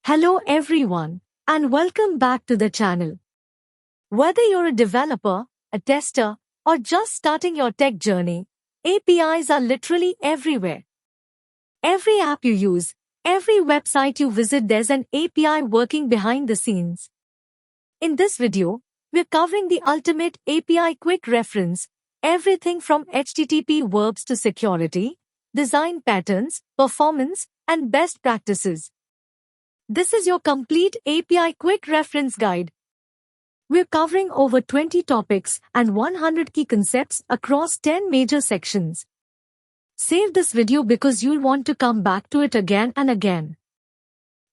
Hello everyone, and welcome back to the channel. Whether you're a developer, a tester, or just starting your tech journey, APIs are literally everywhere. Every app you use, every website you visit, there's an API working behind the scenes. In this video, we're covering the ultimate API quick reference, everything from HTTP verbs to security, design patterns, performance, and best practices. This is your complete API quick reference guide. We're covering over 20 topics and 100 key concepts across 10 major sections. Save this video because you'll want to come back to it again and again.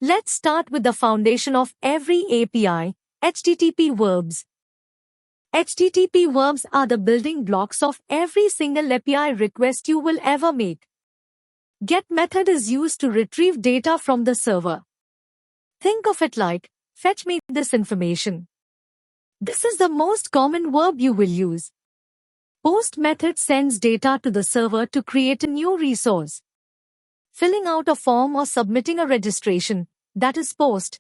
Let's start with the foundation of every API, HTTP verbs. HTTP verbs are the building blocks of every single API request you will ever make. Get method is used to retrieve data from the server. Think of it like, fetch me this information. This is the most common verb you will use. Post method sends data to the server to create a new resource. Filling out a form or submitting a registration, that is post.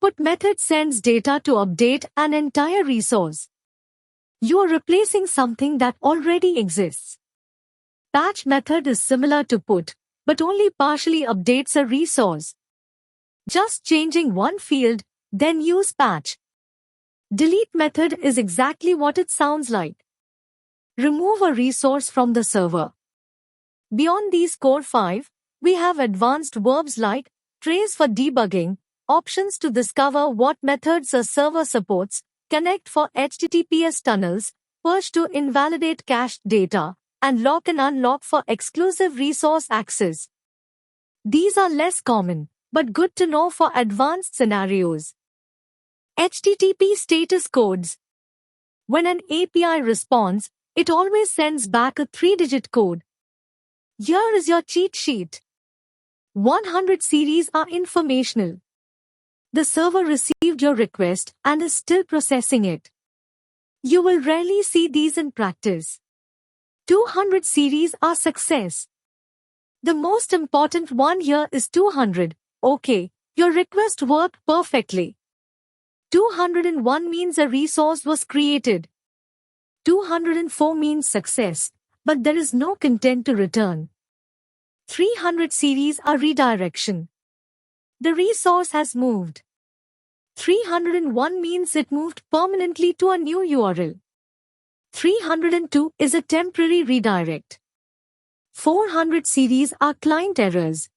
Put method sends data to update an entire resource. You are replacing something that already exists. Patch method is similar to put, but only partially updates a resource. Just changing one field, then use patch. Delete method is exactly what it sounds like. Remove a resource from the server. Beyond these core 5, we have advanced verbs like trace for debugging, options to discover what methods a server supports, connect for HTTPS tunnels, purge to invalidate cached data, and lock and unlock for exclusive resource access. These are less common, but good to know for advanced scenarios. HTTP status codes. When an API responds, it always sends back a 3-digit code. Here is your cheat sheet. 100 series are informational. The server received your request and is still processing it. You will rarely see these in practice. 200 series are success. The most important one here is 200. Okay, your request worked perfectly. 201 means a resource was created. 204 means success, but there is no content to return. 300 series are redirection. The resource has moved. 301 means it moved permanently to a new URL. 302 is a temporary redirect. 400 series are client errors.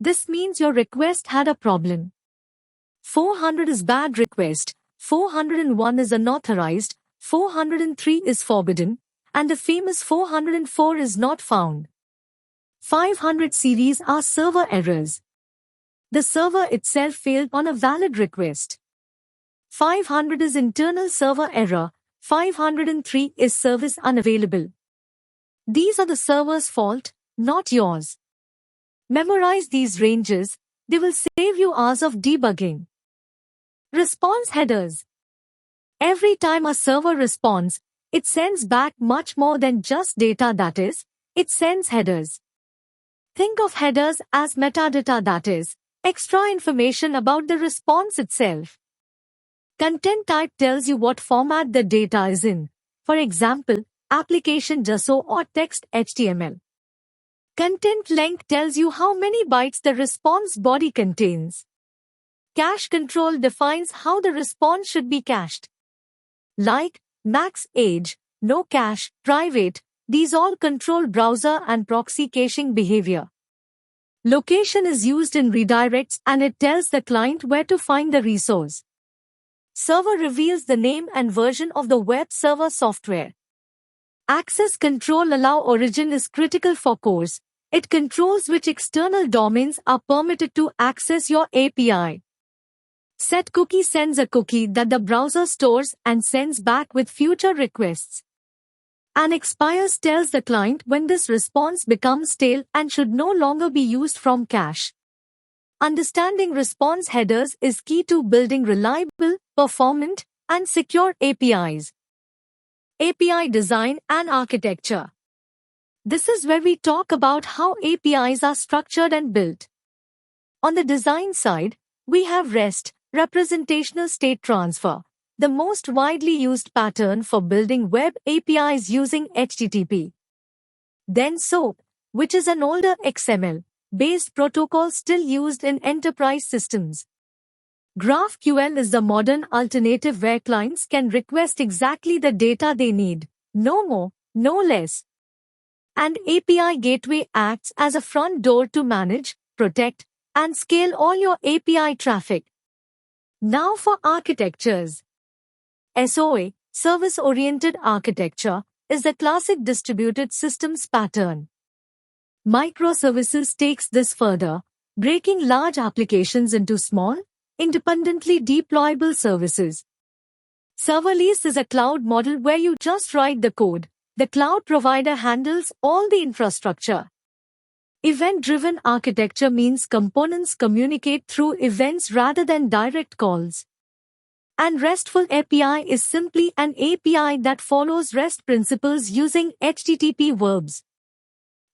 This means your request had a problem. 400 is bad request, 401 is unauthorized, 403 is forbidden, and the famous 404 is not found. 500 series are server errors. The server itself failed on a valid request. 500 is internal server error, 503 is service unavailable. These are the server's fault, not yours. Memorize these ranges, they will save you hours of debugging. Response headers. Every time a server responds, it sends back much more than just data, that is, it sends headers. Think of headers as metadata, that is, extra information about the response itself. Content type tells you what format the data is in, for example, application JSON or text HTML. Content length tells you how many bytes the response body contains. Cache control defines how the response should be cached. Like, max age, no cache, private, these all control browser and proxy caching behavior. Location is used in redirects and it tells the client where to find the resource. Server reveals the name and version of the web server software. Access control allow origin is critical for cores. It controls which external domains are permitted to access your API. Set cookie sends a cookie that the browser stores and sends back with future requests. And expires tells the client when this response becomes stale and should no longer be used from cache. Understanding response headers is key to building reliable, performant, and secure APIs. API design and architecture. This is where we talk about how APIs are structured and built. On the design side, we have REST, Representational State Transfer, the most widely used pattern for building web APIs using HTTP. Then SOAP, which is an older XML-based protocol still used in enterprise systems. GraphQL is the modern alternative where clients can request exactly the data they need, no more, no less. And API Gateway acts as a front door to manage, protect, and scale all your API traffic. Now for architectures. SOA, Service-Oriented Architecture, is the classic distributed systems pattern. Microservices takes this further, breaking large applications into small, independently deployable services. Serverless is a cloud model where you just write the code. The cloud provider handles all the infrastructure. Event-driven architecture means components communicate through events rather than direct calls. And RESTful API is simply an API that follows REST principles using HTTP verbs.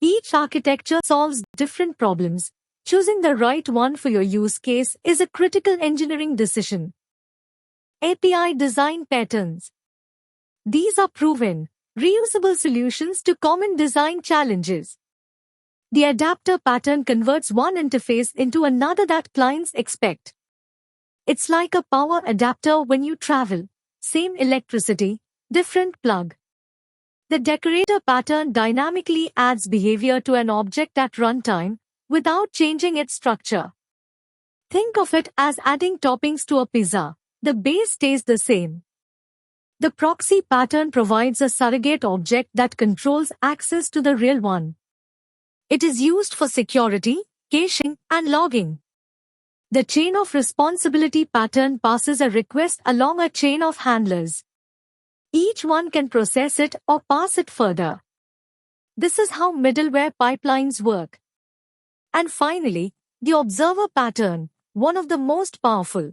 Each architecture solves different problems. Choosing the right one for your use case is a critical engineering decision. API design patterns. These are proven, reusable solutions to common design challenges. The adapter pattern converts one interface into another that clients expect. It's like a power adapter when you travel. Same electricity, different plug. The decorator pattern dynamically adds behavior to an object at runtime without changing its structure. Think of it as adding toppings to a pizza. The base stays the same. The proxy pattern provides a surrogate object that controls access to the real one. It is used for security, caching, and logging. The chain of responsibility pattern passes a request along a chain of handlers. Each one can process it or pass it further. This is how middleware pipelines work. And finally, the observer pattern, one of the most powerful.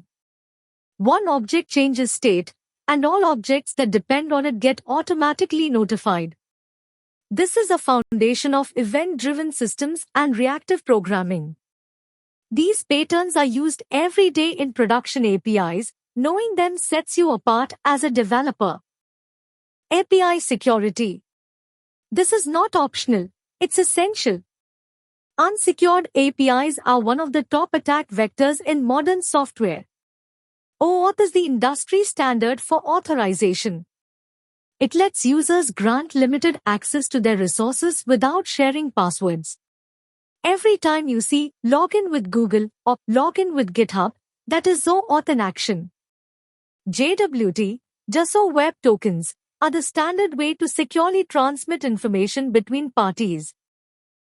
One object changes state, and all objects that depend on it get automatically notified. This is a foundation of event-driven systems and reactive programming. These patterns are used every day in production APIs. Knowing them sets you apart as a developer. API security. This is not optional, it's essential. Unsecured APIs are one of the top attack vectors in modern software. OAuth is the industry standard for authorization. It lets users grant limited access to their resources without sharing passwords. Every time you see login with Google or login with GitHub, that is OAuth in action. JWT, JSON Web Tokens, are the standard way to securely transmit information between parties.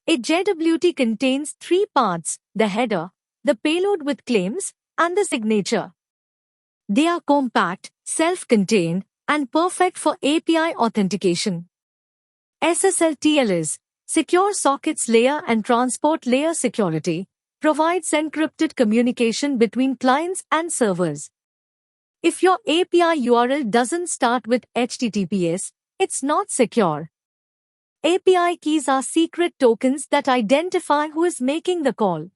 A JWT contains three parts: the header, the payload with claims, and the signature. They are compact, self-contained, and perfect for API authentication. SSL/TLS, Secure Sockets Layer and Transport Layer Security, provides encrypted communication between clients and servers. If your API URL doesn't start with HTTPS, it's not secure. API keys are secret tokens that identify who is making the call.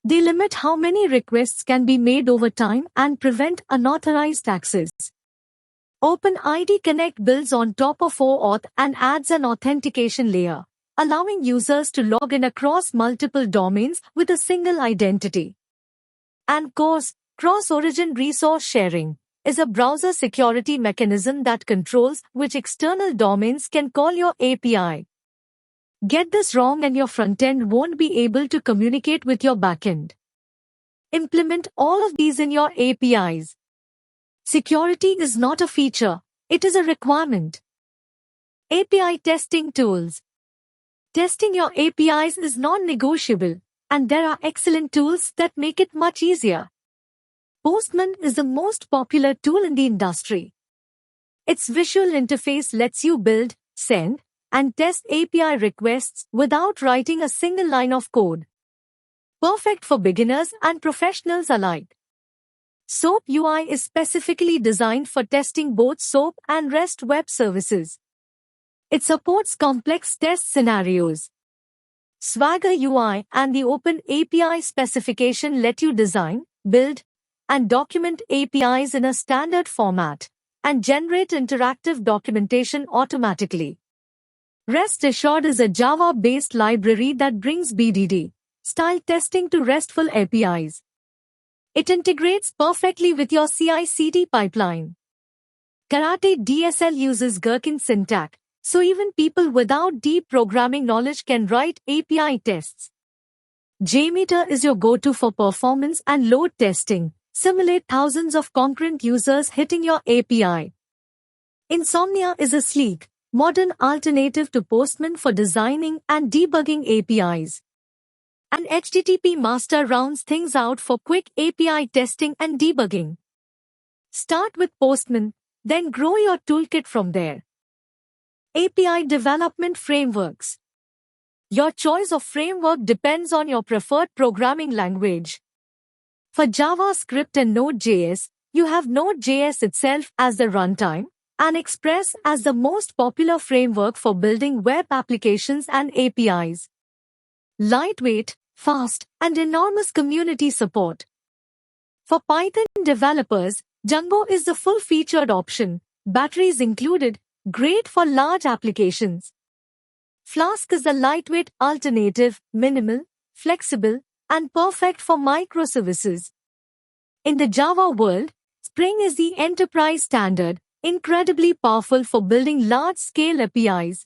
They limit how many requests can be made over time and prevent unauthorized access. OpenID Connect builds on top of OAuth and adds an authentication layer, allowing users to log in across multiple domains with a single identity. And CORS, Cross-Origin Resource Sharing, is a browser security mechanism that controls which external domains can call your API. Get this wrong and your frontend won't be able to communicate with your backend. Implement all of these in your APIs. Security is not a feature, it is a requirement. API testing tools. Testing your APIs is non-negotiable, and there are excellent tools that make it much easier. Postman is the most popular tool in the industry. Its visual interface lets you build, send, and test API requests without writing a single line of code. Perfect for beginners and professionals alike. SOAP UI is specifically designed for testing both SOAP and REST web services. It supports complex test scenarios. Swagger UI and the Open API specification let you design, build, and document APIs in a standard format and generate interactive documentation automatically. REST Assured is a Java-based library that brings BDD-style testing to RESTful APIs. It integrates perfectly with your CI/CD pipeline. Karate DSL uses Gherkin syntax, so even people without deep programming knowledge can write API tests. JMeter is your go-to for performance and load testing. Simulate thousands of concurrent users hitting your API. Insomnia is a sleek, modern alternative to Postman for designing and debugging APIs. And HTTP Master rounds things out for quick API testing and debugging. Start with Postman, then grow your toolkit from there. API Development Frameworks. Your choice of framework depends on your preferred programming language. For JavaScript and Node.js, you have Node.js itself as the runtime, and Express as the most popular framework for building web applications and APIs. Lightweight, fast, and enormous community support. For Python developers, Django is the full-featured option, batteries included, great for large applications. Flask is a lightweight alternative, minimal, flexible, and perfect for microservices. In the Java world, Spring is the enterprise standard, incredibly powerful for building large-scale APIs.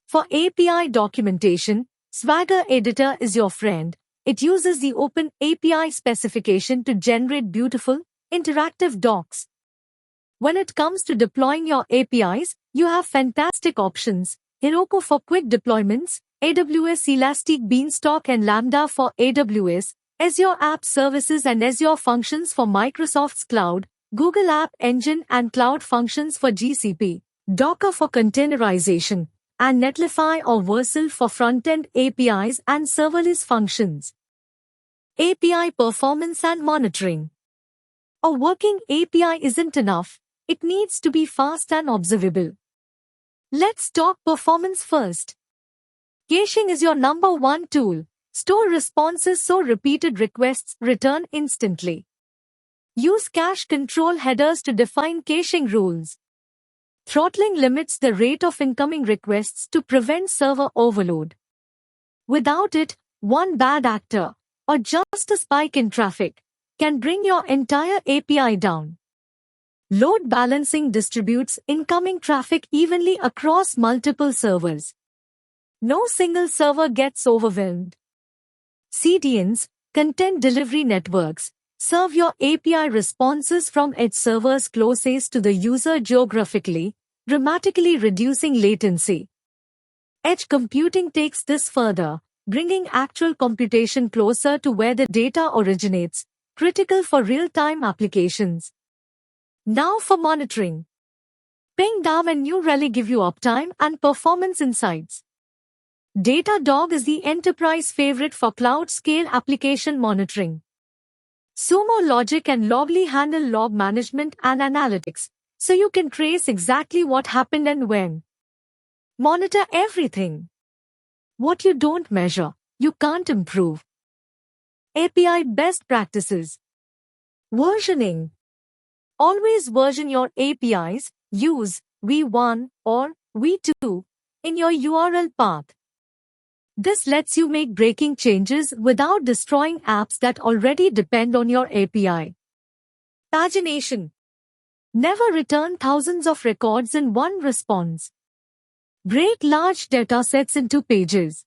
For API documentation, Swagger Editor is your friend. It uses the Open API specification to generate beautiful, interactive docs. When it comes to deploying your APIs, you have fantastic options. Heroku for quick deployments, AWS Elastic Beanstalk and Lambda for AWS, Azure App Services and Azure Functions for Microsoft's Cloud, Google App Engine and Cloud Functions for GCP, Docker for containerization, and Netlify or Vercel for front-end APIs and serverless functions. API Performance and Monitoring. A working API isn't enough, it needs to be fast and observable. Let's talk performance first. Caching is your number one tool. Store responses so repeated requests return instantly. Use cache control headers to define caching rules. Throttling limits the rate of incoming requests to prevent server overload. Without it, one bad actor, or just a spike in traffic, can bring your entire API down. Load balancing distributes incoming traffic evenly across multiple servers. No single server gets overwhelmed. CDNs, content delivery networks, serve your API responses from edge servers closest to the user geographically, dramatically reducing latency. Edge computing takes this further, bringing actual computation closer to where the data originates, critical for real-time applications. Now for monitoring. Pingdom and New Relic give you uptime and performance insights. Datadog is the enterprise favorite for cloud-scale application monitoring. Sumo Logic and Loggly handle log management and analytics, so you can trace exactly what happened and when. Monitor everything. What you don't measure, you can't improve. API best practices. Versioning. Always version your APIs, use v1 or v2 in your URL path. This lets you make breaking changes without destroying apps that already depend on your API. Pagination. Never return thousands of records in one response. Break large datasets into pages.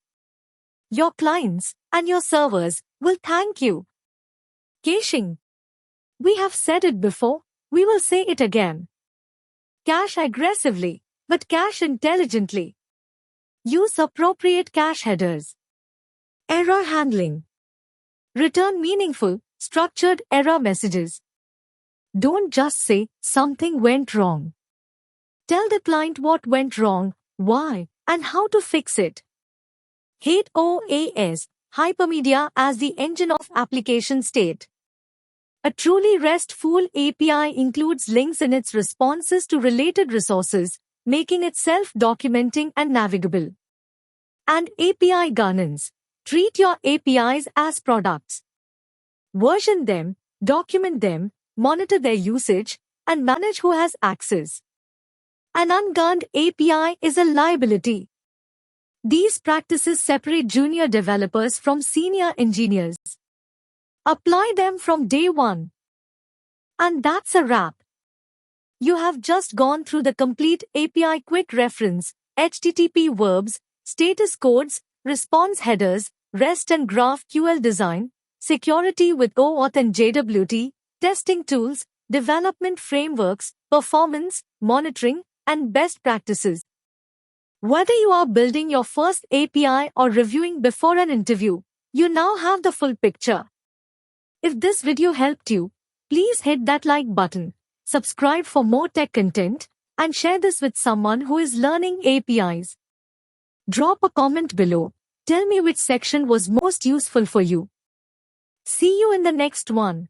Your clients and your servers will thank you. Caching. We have said it before, we will say it again. Cache aggressively, but cache intelligently. Use appropriate cache headers. Error handling. Return meaningful, structured error messages. Don't just say, something went wrong. Tell the client what went wrong, why, and how to fix it. HOAS, Hypermedia as the engine of application state. A truly RESTful API includes links in its responses to related resources, making it self-documenting and navigable. And API governance. Treat your APIs as products. Version them, document them, monitor their usage, and manage who has access. An ungoverned API is a liability. These practices separate junior developers from senior engineers. Apply them from day one. And that's a wrap. You have just gone through the complete API quick reference, HTTP verbs, status codes, response headers, REST and GraphQL design, security with OAuth and JWT, testing tools, development frameworks, performance, monitoring, and best practices. Whether you are building your first API or reviewing before an interview, you now have the full picture. If this video helped you, please hit that like button, subscribe for more tech content, and share this with someone who is learning APIs. Drop a comment below. Tell me which section was most useful for you. See you in the next one.